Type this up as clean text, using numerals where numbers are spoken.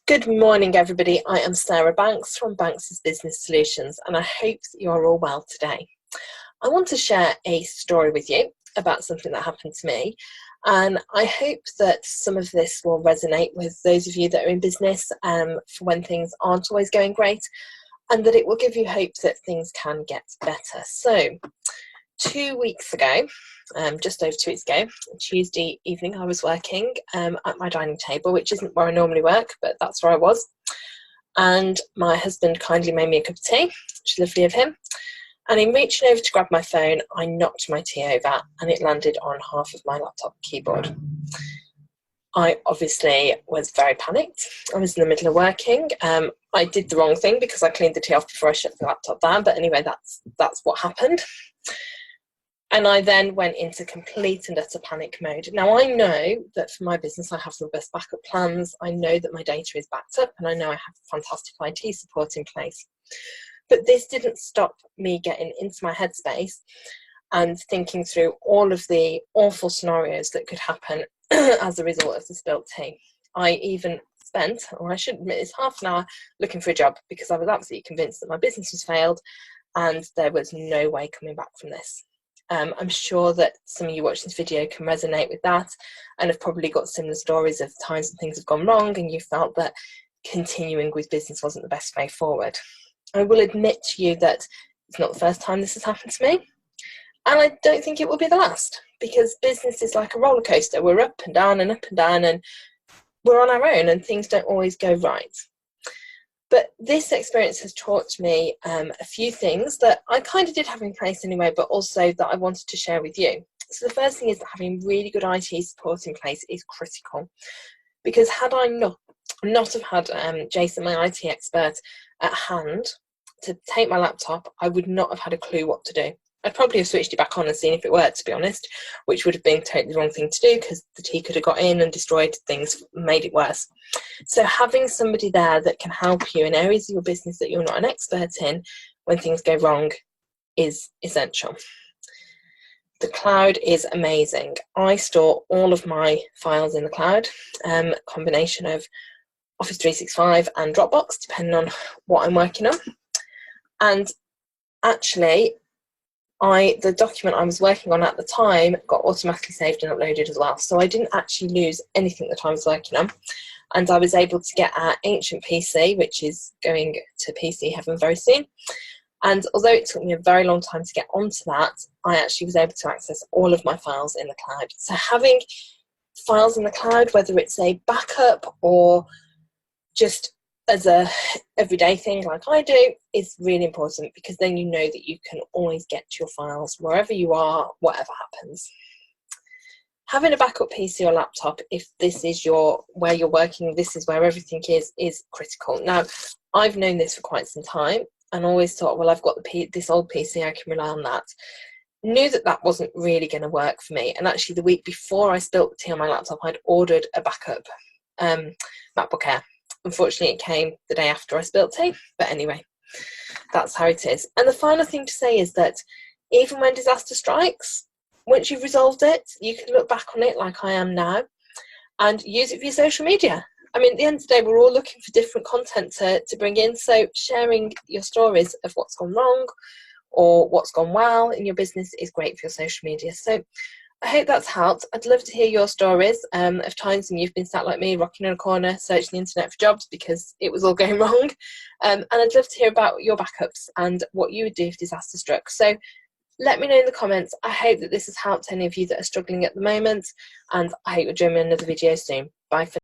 Good morning, everybody. I am Sarah Banks from Banks' Business Solutions, and I hope that you're all well today. I want to share a story with you about something that happened to me, and I hope that some of this will resonate with those of you that are in business for when things aren't always going great, and that it will give you hope that things can get better. So, 2 weeks ago, just over 2 weeks ago, Tuesday evening, I was working at my dining table, which isn't where I normally work, but that's where I was. And my husband kindly made me a cup of tea, which is lovely of him. And in reaching over to grab my phone, I knocked my tea over and it landed on half of my laptop keyboard. I obviously was very panicked. I was in the middle of working. I did the wrong thing because I cleaned the tea off before I shut the laptop down. But anyway, that's what happened. And I then went into complete and utter panic mode. Now, I know that for my business, I have robust backup plans. I know that my data is backed up, and I know I have fantastic IT support in place. But this didn't stop me getting into my headspace and thinking through all of the awful scenarios that could happen as a result of the spilt tea. I even spent, or I should admit, it's half an hour looking for a job because I was absolutely convinced that my business was failed and there was no way coming back from this. I'm sure that some of you watching this video can resonate with that and have probably got similar stories of times when things have gone wrong and you felt that continuing with business wasn't the best way forward. I will admit to you that it's not the first time this has happened to me, and I don't think it will be the last, because business is like a roller coaster. We're up and down and up and down, and we're on our own and things don't always go right. But this experience has taught me a few things that I kind of did have in place anyway, but also that I wanted to share with you. So the first thing is that having really good IT support in place is critical, because had I not have had Jason, my IT expert, at hand to take my laptop, I would not have had a clue what to do. I'd probably have switched it back on and seen if it worked, to be honest, which would have been totally the wrong thing to do because the tea could have got in and destroyed things, made it worse. So having somebody there that can help you in areas of your business that you're not an expert in when things go wrong is essential. The cloud is amazing. I store all of my files in the cloud, combination of Office 365 and Dropbox, depending on what I'm working on. And actually, the document I was working on at the time got automatically saved and uploaded as well. So I didn't actually lose anything that I was working on. And I was able to get our ancient PC, which is going to PC heaven very soon. And although it took me a very long time to get onto that, I actually was able to access all of my files in the cloud. So having files in the cloud, whether it's a backup or just as a everyday thing like I do, is really important, because then you know that you can always get to your files wherever you are, whatever happens. Having a backup PC or laptop, if this is where you're working, this is where everything is critical. Now, I've known this for quite some time and always thought, well, I've got this old PC, I can rely on that. Knew that wasn't really going to work for me. And actually, the week before I spilt the tea on my laptop, I'd ordered a backup MacBook Air. Unfortunately, it came the day after I spilt tea, but anyway, that's how it is. And the final thing to say is that even when disaster strikes, once you've resolved it, you can look back on it like I am now and use it for your social media. I mean, at the end of the day, we're all looking for different content to bring in, so sharing your stories of what's gone wrong or what's gone well in your business is great for your social media. So I hope that's helped. I'd love to hear your stories of times when you've been sat like me, rocking in a corner, searching the internet for jobs because it was all going wrong. And I'd love to hear about your backups and what you would do if disaster struck. So let me know in the comments. I hope that this has helped any of you that are struggling at the moment, and I hope you'll join me in another video soon. Bye for now.